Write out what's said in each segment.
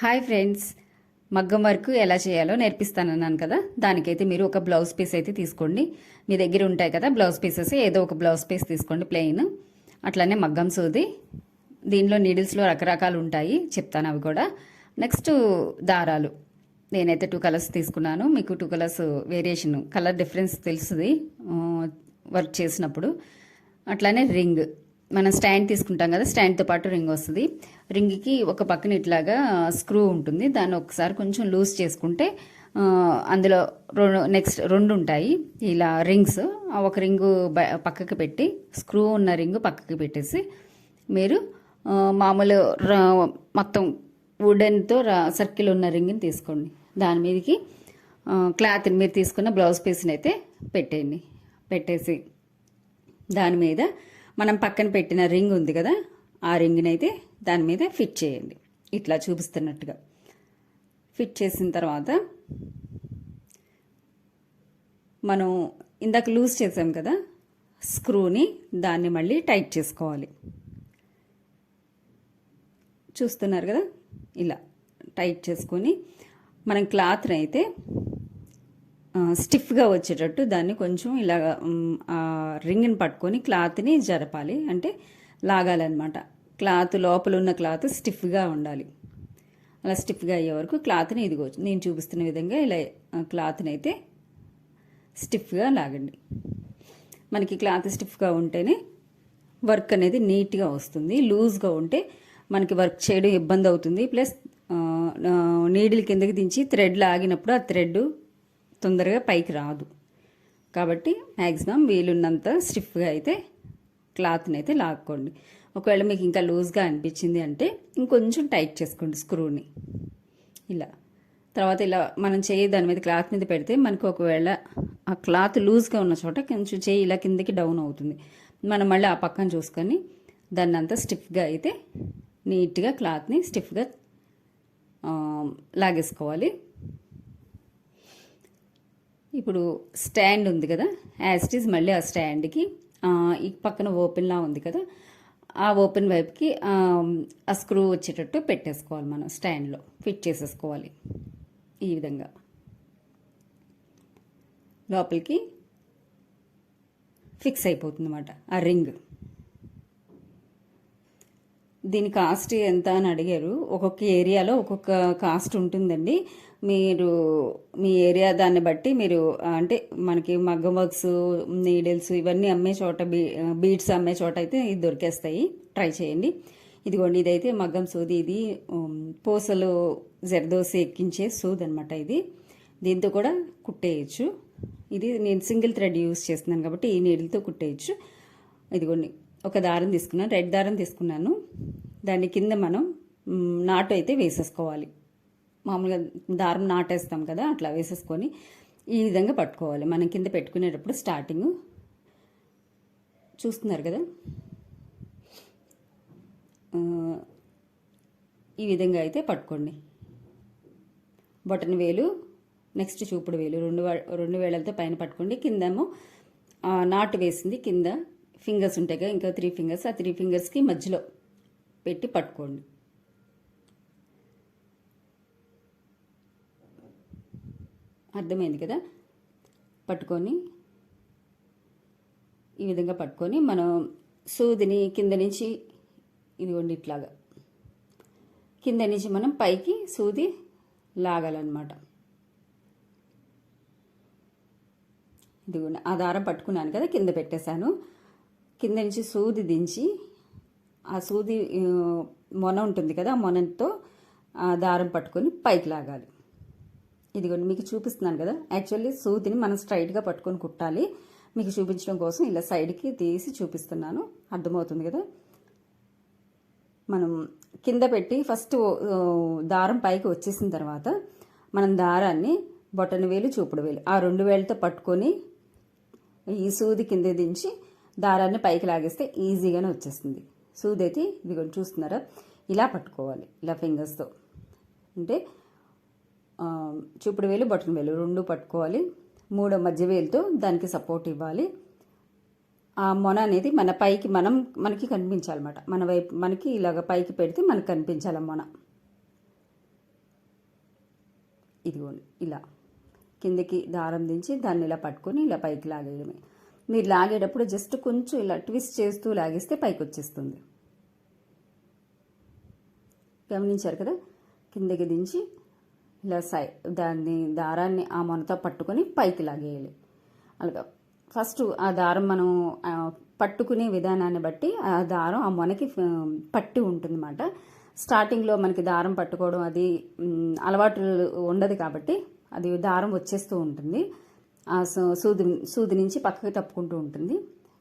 Hi friends, మగ్గం work ఎలా చేయాలో నేర్పిస్తానన్నాను కదా. దానికైతే మీరు ఒక బ్లౌజ్ పీస్ అయితే తీసుకోండి. మీ దగ్గర ఉంటాయి కదా బ్లౌజ్ పీసెస్, ఏదో ఒక బ్లౌజ్ పీస్ తీసుకోండి ప్లెయిన్. అట్లానే మగ్గం సూది. దీనిలో నీడిల్స్లో రకరకాలు ఉంటాయి, చెప్తాను అవి కూడా. నెక్స్ట్ దారాలు. నేనైతే 2 కలర్స్ తీసుకున్నాను. మీకు 2 కలర్స్ వేరియేషన్, కలర్ డిఫరెన్స్ తెలుస్తుంది వర్క్ చేసినప్పుడు. అట్లానే రింగ్. మనం స్టాండ్ తీసుకుంటాం కదా, స్టాండ్తో పాటు రింగ్ వస్తుంది. రింగ్కి ఒక పక్కన ఇట్లాగా స్క్రూ ఉంటుంది, దాన్ని ఒకసారి కొంచెం లూజ్ చేసుకుంటే అందులో నెక్స్ట్ 2 ఉంటాయి ఇలా రింగ్స్. ఒక రింగు పక్కకి పెట్టి, స్క్రూ ఉన్న రింగు పక్కకి పెట్టేసి మీరు మామూలు మొత్తం వుడెన్తో సర్కిల్ ఉన్న రింగ్ని తీసుకోండి. దాని మీదకి క్లాత్ని, మీరు తీసుకున్న బ్లౌజ్ పీస్ని అయితే పెట్టేయండి. పెట్టేసి దాని మీద మనం పక్కన పెట్టిన రింగ్ ఉంది కదా, ఆ రింగ్ని అయితే దాని మీద ఫిట్ చేయండి. ఇట్లా చూపిస్తున్నట్టుగా ఫిట్ చేసిన తర్వాత మనం ఇందాక లూజ్ చేసాం కదా స్క్రూని, దాన్ని మళ్ళీ టైట్ చేసుకోవాలి. చూస్తున్నారు కదా, ఇలా టైట్ చేసుకొని మనం క్లాత్ని అయితే స్టిఫ్గా వచ్చేటట్టు దాన్ని కొంచెం ఇలా రింగ్ని పట్టుకొని క్లాత్ని జరపాలి, అంటే లాగాలన్నమాట. క్లాత్ లోపల ఉన్న క్లాత్ స్టిఫ్గా ఉండాలి. అలా స్టిఫ్గా అయ్యే వరకు క్లాత్ని, ఇదిగో నేను చూపిస్తున్న విధంగా ఇలా క్లాత్ని అయితే స్టిఫ్గా లాగండి. మనకి క్లాత్ స్టిఫ్గా ఉంటేనే వర్క్ అనేది నీట్గా వస్తుంది. లూజ్గా ఉంటే మనకి వర్క్ చేయడం ఇబ్బంది అవుతుంది. ప్లస్ నీడిల్ కిందకి దించి థ్రెడ్ లాగినప్పుడు ఆ థ్రెడ్ తొందరగా పైకి రాదు. కాబట్టి మ్యాక్సిమం వీలున్నంత స్టిఫ్గా అయితే క్లాత్ని అయితే లాక్కోండి. ఒకవేళ మీకు ఇంకా లూజ్గా అనిపించింది అంటే ఇంకొంచెం టైట్ చేసుకోండి స్క్రూని. ఇలా తర్వాత ఇలా మనం చేయి దాని మీద క్లాత్ మీద పెడితే మనకు ఒకవేళ ఆ క్లాత్ లూజ్గా ఉన్న చోట కొంచెం చేయి ఇలా కిందకి డౌన్ అవుతుంది. మనం మళ్ళీ ఆ పక్కన చూసుకొని దాన్ని అంతా స్టిఫ్గా అయితే నీట్గా క్లాత్ని స్టిఫ్గా లాగేసుకోవాలి. ఇప్పుడు స్టాండ్ ఉంది కదా, యాజ్ ఇట్ ఈజ్ మళ్ళీ ఆ స్టాండ్కి ఈ పక్కన ఓపెన్లా ఉంది కదా, ఆ ఓపెన్ వైపుకి ఆ స్క్రూ వచ్చేటట్టు పెట్టేసుకోవాలి. మనం స్టాండ్లో ఫిట్ చేసేసుకోవాలి. ఈ విధంగా లోపలికి ఫిక్స్ అయిపోతుంది అన్నమాట ఆ రింగ్. దీని కాస్ట్ ఎంత అని అడిగారు. ఒక్కొక్క ఏరియాలో ఒక్కొక్క కాస్ట్ ఉంటుందండి. మీరు మీ ఏరియా దాన్ని బట్టి మీరు, అంటే మనకి మగ్గం వర్క్స్, నీడిల్స్ ఇవన్నీ అమ్మే చోట, బీడ్స్ అమ్మే చోట అయితే ఇది దొరికేస్తాయి. ట్రై చేయండి. ఇదిగోండి, ఇదైతే మగ్గం సూది. ఇది పూసలు జరదోసి ఎక్కించే సూది అనమాట. ఇది దీంతో కూడా కుట్టేయచ్చు. ఇది నేను సింగిల్ థ్రెడ్ యూజ్ చేస్తున్నాను కాబట్టి ఈ నీడిల్తో కుట్టేయచ్చు. ఇదిగోండి, ఒక దారం తీసుకున్నాను, రెడ్ దారం తీసుకున్నాను. దాని కింద మనం నాటు అయితే వేసేసుకోవాలి. మామూలుగా దారం నాటేస్తాం కదా, అట్లా వేసేసుకొని ఈ విధంగా పట్టుకోవాలి. మనం కింద పెట్టుకునేటప్పుడు స్టార్టింగ్ చూస్తున్నారు కదా, ఈ విధంగా అయితే పట్టుకోండి. బొటన వేలు, నెక్స్ట్ చూపుడు వేలు, రెండు వేలలతో పైన పట్టుకోండి. కిందేమో నాటు వేసింది కింద ఫింగర్స్ ఉంటాయి కదా, ఇంకా 3 ఫింగర్స్, ఆ 3 ఫింగర్స్కి మధ్యలో పెట్టి పట్టుకోండి. అర్థమైంది కదా. పట్టుకొని ఈ విధంగా పట్టుకొని మనం సూదిని కింద నుంచి, ఇదిగోండి ఇట్లాగా కింద నుంచి మనం పైకి సూది లాగాలన్నమాట. ఇదిగోండి, ఆ దారం పట్టుకున్నాను కదా, కింద పెట్టేశాను. కింద నుంచి సూది దించి, ఆ సూది మొన ఉంటుంది కదా, ఆ మొనతో ఆ దారం పట్టుకొని పైకి లాగాలి. ఇదిగోండి, మీకు చూపిస్తున్నాను కదా. యాక్చువల్లీ సూదిని మనం స్ట్రైట్గా పట్టుకొని కుట్టాలి. మీకు చూపించడం కోసం ఇలా సైడ్కి తీసి చూపిస్తున్నాను. అర్థమవుతుంది కదా. మనం కింద పెట్టి ఫస్ట్ దారం పైకి వచ్చేసిన తర్వాత మనం దారాన్ని బొటన వేలు, చూపుడు వేలు, ఆ 2 వేలతో పట్టుకొని ఈ సూది కింద దించి దారాన్ని పైకి లాగేస్తే ఈజీగానే వచ్చేస్తుంది. సూది అయితే ఇదిగోండి చూస్తున్నారా, ఇలా పట్టుకోవాలి, ఇలా ఫింగర్స్తో. అంటే చూపుడు వేలు, బొటన వేలు 2 పట్టుకోవాలి. 3వ మధ్య వేలుతో దానికి సపోర్ట్ ఇవ్వాలి. ఆ మొన అనేది మన పైకి మనకి కనిపించాలన్నమాట. మన వైపు మనకి ఇలాగ పైకి పెడితే మనకు కనిపించాలి మొన. ఇదిగోండి ఇలా కిందకి దారం దించి దాన్ని ఇలా పట్టుకొని ఇలా పైకి లాగేయడమే. మీరు లాగేటప్పుడు జస్ట్ కొంచెం ఇలా ట్విస్ట్ చేస్తూ లాగేస్తే పైకి వచ్చేస్తుంది. గమనించారు కదా? కిందకి దించి ఇలా దారాన్ని ఆ మొనతో పట్టుకొని పైకి లాగేయాలి. అలాగా ఫస్ట్ ఆ దారం మనం పట్టుకునే విధానాన్ని బట్టి ఆ దారం ఆ మొనకి పట్టి ఉంటుంది అన్నమాట. స్టార్టింగ్లో మనకి దారం పట్టుకోవడం అది అలవాటు ఉండదు కాబట్టి అది దారం వచ్చేస్తూ ఉంటుంది. ఆ సూది నుంచి పక్కకి తప్పుకుంటూ ఉంటుంది.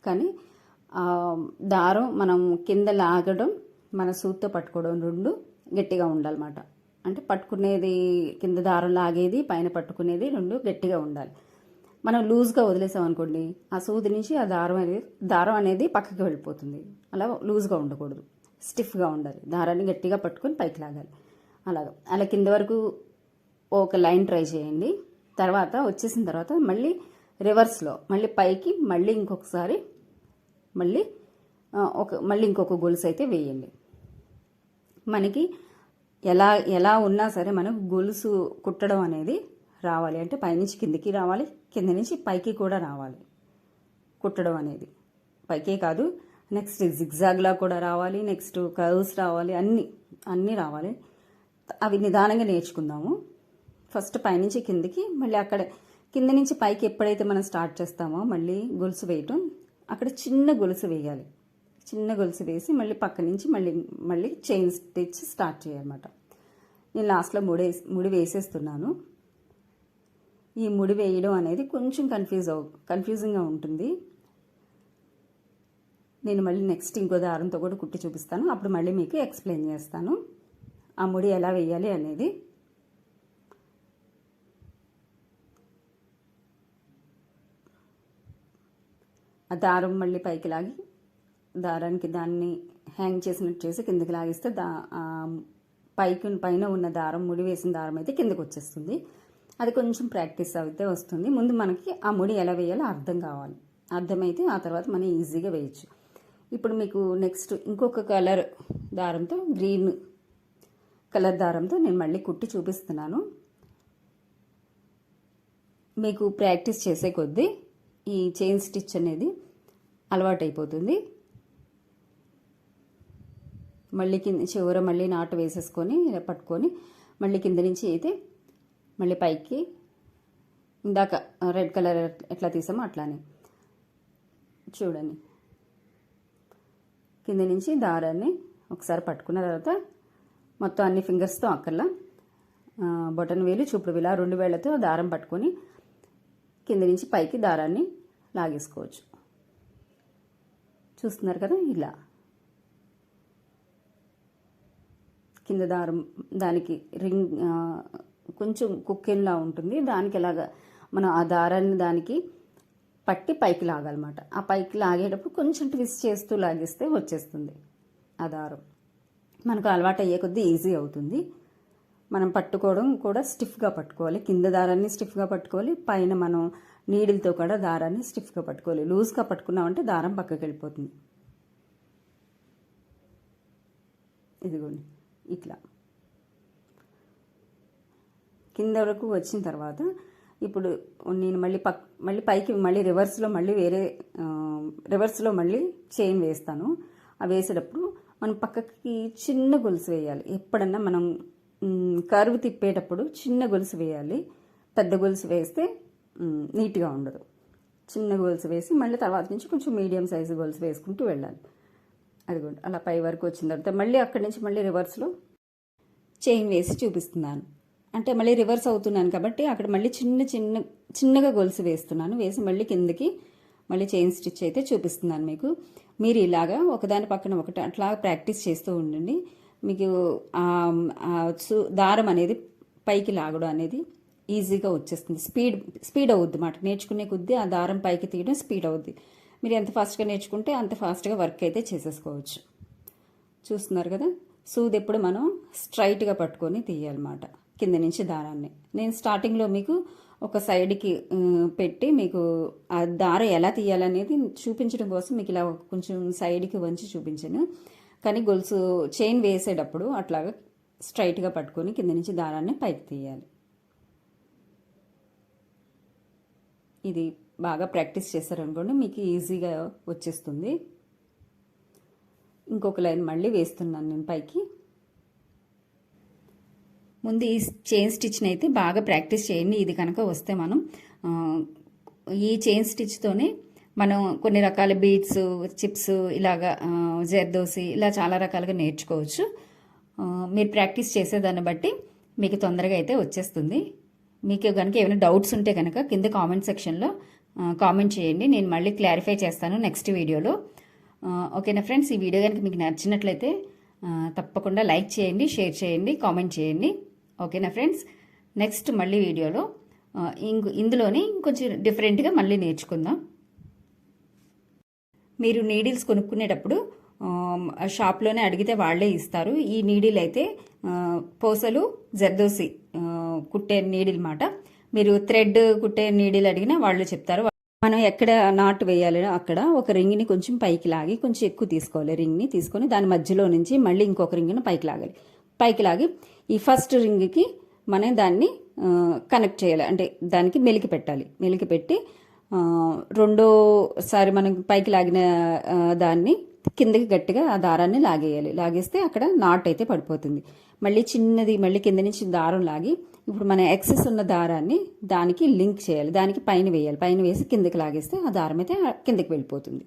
కానీ దారం మనం కింద లాగడం మన సూదితో పట్టుకోవడం రెండు గట్టిగా ఉండాలన్నమాట. అంటే పట్టుకునేది కింద దారం లాగేది పైన పట్టుకునేది రెండు గట్టిగా ఉండాలి. మనం లూజ్గా వదిలేసాం అనుకోండి, ఆ సూది నుంచి ఆ దారం అనేది పక్కకి వెళ్ళిపోతుంది. అలా లూజ్గా ఉండకూడదు, స్టిఫ్గా ఉండాలి. దారాన్ని గట్టిగా పట్టుకొని పైకి లాగాలి. అలా కింద వరకు ఒక లైన్ ట్రై చేయండి. తర్వాత వచ్చేసిన తర్వాత మళ్ళీ రివర్స్లో మళ్ళీ పైకి మళ్ళీ ఇంకొకసారి మళ్ళీ ఇంకొక గొలుసు అయితే వేయండి. మనకి ఎలా ఉన్నా సరే మనకు గొలుసు కుట్టడం అనేది రావాలి. అంటే పైనుంచి కిందికి రావాలి, కింద నుంచి పైకి కూడా రావాలి. కుట్టడం అనేది పైకే కాదు, నెక్స్ట్ జిగ్జాగ్లా కూడా రావాలి, నెక్స్ట్ కర్వ్స్ రావాలి, అన్నీ రావాలి. అవి నిదానంగా నేర్చుకుందాము. ఫస్ట్ పైనుంచి కిందికి, మళ్ళీ అక్కడ కింద నుంచి పైకి ఎప్పుడైతే మనం స్టార్ట్ చేస్తామో మళ్ళీ గొలుసు వేయటం, అక్కడ చిన్న గొలుసు వేయాలి. చిన్న గొలుసు వేసి మళ్ళీ పక్క నుంచి మళ్ళీ చైన్ స్టిచ్ స్టార్ట్ చేయాలన్నమాట. నేను లాస్ట్లో ముడి వేసేస్తున్నాను. ఈ ముడి వేయడం అనేది కొంచెం కన్ఫ్యూజింగ్గా ఉంటుంది. నేను మళ్ళీ నెక్స్ట్ ఇంకో దారంతో కూడా కుట్టి చూపిస్తాను. అప్పుడు మళ్ళీ మీకు ఎక్స్ప్లెయిన్ చేస్తాను ఆ ముడి ఎలా వేయాలి అనేది. ఆ దారం మళ్ళీ పైకి లాగి దారానికి దాన్ని హ్యాంగ్ చేసినట్టు చేసి కిందకి లాగిస్తే పైన ఉన్న దారం, ముడి వేసిన దారం అయితే కిందకి వచ్చేస్తుంది. అది కొంచెం ప్రాక్టీస్ అయితే వస్తుంది. ముందు మనకి ఆ ముడి ఎలా వేయాలో అర్థం కావాలి. అర్థమైతే ఆ తర్వాత మనం ఈజీగా వేయచ్చు. ఇప్పుడు మీకు నెక్స్ట్ ఇంకొక కలర్ దారంతో, గ్రీన్ కలర్ దారంతో నేను మళ్ళీ కుట్టి చూపిస్తున్నాను. మీకు ప్రాక్టీస్ చేసే కొద్దీ ఈ చైన్ స్టిచ్ అనేది అలవాటైపోతుంది. మళ్ళీ చివర మళ్ళీ నాటు వేసేసుకొని ఇలా పట్టుకొని మళ్ళీ కింద నుంచి అయితే మళ్ళీ పైకి ఇందాక రెడ్ కలర్ ఎట్లా తీసామో అట్లానే చూడండి. కింద నుంచి దారాన్ని ఒకసారి పట్టుకున్న తర్వాత మొత్తం అన్ని ఫింగర్స్తో అక్కర్లా బొటన్ వేలు, చూపుడు వేలు 2 వేళ్లతో దారం పట్టుకొని కింద నుంచి పైకి దారాన్ని లాగేసుకోవచ్చు. చూస్తున్నారు కదా? ఇలా కింద దారం దానికి రింగ్ కొంచెం కుక్కెన్లా ఉంటుంది. దానికి ఎలాగా మనం ఆ దారాన్ని దానికి పట్టి పైకి లాగాలన్నమాట. ఆ పైకి లాగేటప్పుడు కొంచెం ట్విస్ట్ చేస్తూ లాగేస్తే వచ్చేస్తుంది ఆ దారం. మనకు అలవాటు అయ్యే కొద్దీ ఈజీ అవుతుంది. మనం పట్టుకోవడం కూడా స్టిఫ్గా పట్టుకోవాలి. కింద దారాన్ని స్టిఫ్గా పట్టుకోవాలి, పైన మనం నీడిల్తో కూడా దారాన్ని స్టిఫ్గా పట్టుకోవాలి. లూజ్గా పట్టుకున్నామంటే దారం పక్కకి వెళ్ళిపోతుంది. ఇదిగోండి ఇట్లా కింద వరకు వచ్చిన తర్వాత ఇప్పుడు నేను మళ్ళీ పైకి మళ్ళీ రివర్స్లో మళ్ళీ చైన్ వేస్తాను. ఆ వేసేటప్పుడు మనం పక్కకి చిన్న గొలుసు వేయాలి. ఎప్పుడన్నా మనం కర్వ్ తిప్పేటప్పుడు చిన్న గొలుసు వేయాలి. పెద్ద గొలుసు వేస్తే నీట్గా ఉండదు. చిన్న గొలుసు వేసి మళ్ళీ తర్వాత నుంచి కొంచెం మీడియం సైజు గొలుసు వేసుకుంటూ వెళ్ళాలి. అదిగోండి అలా పై వరకు వచ్చిన తర్వాత మళ్ళీ అక్కడి నుంచి మళ్ళీ రివర్స్లో చైన్ వేసి చూపిస్తున్నాను. అంటే మళ్ళీ రివర్స్ అవుతున్నాను కాబట్టి అక్కడ మళ్ళీ చిన్నగా గొలుసు వేస్తున్నాను. వేసి మళ్ళీ కిందకి మళ్ళీ చైన్ స్టిచ్ అయితే చూపిస్తున్నాను మీకు. మీరు ఇలాగా ఒకదాని పక్కన ఒకటి అట్లా ప్రాక్టీస్ చేస్తూ ఉండండి. మీకు దారం అనేది పైకి లాగడం అనేది ఈజీగా వచ్చేస్తుంది. స్పీడ్ అవుద్ది మాట. నేర్చుకునే కొద్దీ ఆ దారం పైకి తీయడం స్పీడ్ అవుద్ది. మీరు ఎంత ఫాస్ట్గా నేర్చుకుంటే అంత ఫాస్ట్గా వర్క్ అయితే చేసేసుకోవచ్చు. చూస్తున్నారు కదా? సూది ఎప్పుడు మనం స్ట్రైట్గా పట్టుకొని తీయాలన్నమాట కింద నుంచి దారాన్ని. నేను స్టార్టింగ్లో మీకు ఒక సైడ్కి పెట్టి మీకు ఆ దారం ఎలా తీయాలనేది చూపించడం కోసం మీకు ఇలా కొంచెం సైడ్కి వంచి చూపించాను. కానీ గొలుసు చైన్ వేసేటప్పుడు అట్లాగా స్ట్రైట్గా పట్టుకొని కింద నుంచి దారాన్ని పైకి తీయాలి. ఇది బాగా ప్రాక్టీస్ చేశారనుకోండి మీకు ఈజీగా వచ్చేస్తుంది. ఇంకొక లైన్ మళ్ళీ వేస్తున్నాను నేను పైకి. ముందు ఈ చైన్ స్టిచ్ని అయితే బాగా ప్రాక్టీస్ చేయండి. ఇది కనుక వస్తే మనం ఈ చైన్ స్టిచ్తోనే మనం కొన్ని రకాల బీడ్స్, చిప్స్, ఇలాగా జర్దోసి ఇలా చాలా రకాలుగా నేర్చుకోవచ్చు. మీరు ప్రాక్టీస్ చేసేదాన్ని బట్టి మీకు తొందరగా అయితే వచ్చేస్తుంది. మీకు కనుక ఏమైనా డౌట్స్ ఉంటే కనుక కింద కామెంట్ సెక్షన్లో కామెంట్ చేయండి. నేను మళ్ళీ క్లారిఫై చేస్తాను నెక్స్ట్ వీడియోలో. ఓకేనా ఫ్రెండ్స్, ఈ వీడియో కనుక మీకు నచ్చినట్లయితే తప్పకుండా లైక్ చేయండి, షేర్ చేయండి, కామెంట్ చేయండి. ఓకేనా ఫ్రెండ్స్, నెక్స్ట్ మళ్ళీ వీడియోలో ఇందులోనే ఇంకొంచెం డిఫరెంట్గా మళ్ళీ నేర్చుకుందాం. మీరు నీడిల్స్ కొనుక్కునేటప్పుడు షాప్లోనే అడిగితే వాళ్ళే ఇస్తారు. ఈ నీడిల్ అయితే పూసలు, జర్దోసి కుట్టే నీడిల్ మాట. మీరు థ్రెడ్ కుట్టే నీడిల్ అడిగినా వాళ్ళు చెప్తారు. మనం ఎక్కడ నాట్ వేయాలి అక్కడ ఒక రింగ్ని కొంచెం పైకి లాగి కొంచెం ఎక్కువ తీసుకోవాలి. రింగ్ని తీసుకొని దాని మధ్యలో నుంచి మళ్ళీ ఇంకొక రింగ్ని పైకి లాగాలి. పైకి లాగి ఈ ఫస్ట్ రింగ్కి మనం దాన్ని కనెక్ట్ చేయాలి, అంటే దానికి మెలికి పెట్టాలి. మెలికి పెట్టి రెండోసారి మనం పైకి లాగిన దాన్ని కిందకి గట్టిగా ఆ దారాన్ని లాగేయాలి. లాగేస్తే అక్కడ నాట్ అయితే పడిపోతుంది. మళ్ళీ చిన్నది మళ్ళీ కింద నుంచి దారం లాగి ఇప్పుడు మన ఎక్సెస్ ఉన్న దారాన్ని దానికి లింక్ చేయాలి. దానికి పైన వేయాలి. పైన వేసి కిందకి లాగేస్తే ఆ దారం అయితే కిందకి వెళ్ళిపోతుంది.